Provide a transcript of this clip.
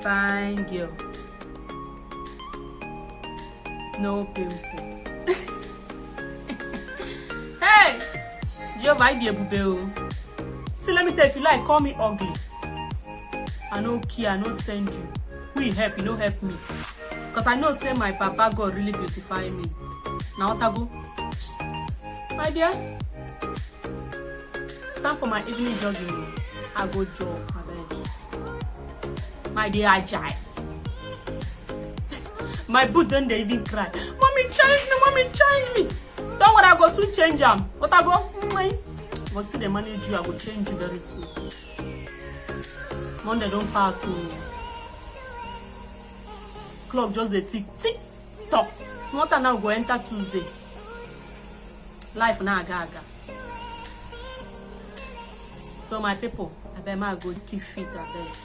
fine girl. No pimple. Hey! Jehovah, I be a bubble. See, let me tell you, if you like, call me ugly. I no care, I no send you. Who you help, you no help me. Because I know, say, my papa God really beautify me. Now, what I go? My dear, time for my evening jogging. I go jog, I beg. My dear, I jive. My boot don't they even cry. Mommy, change me, mommy, change me. Don't worry, I go soon change them. What I go? But still, they manage you, I will change you very soon. Monday don't pass soon. Clock just the tick, tick, tock. Small time now go enter Tuesday. Life now aga. So my people, I bet I go keep fit, I beg.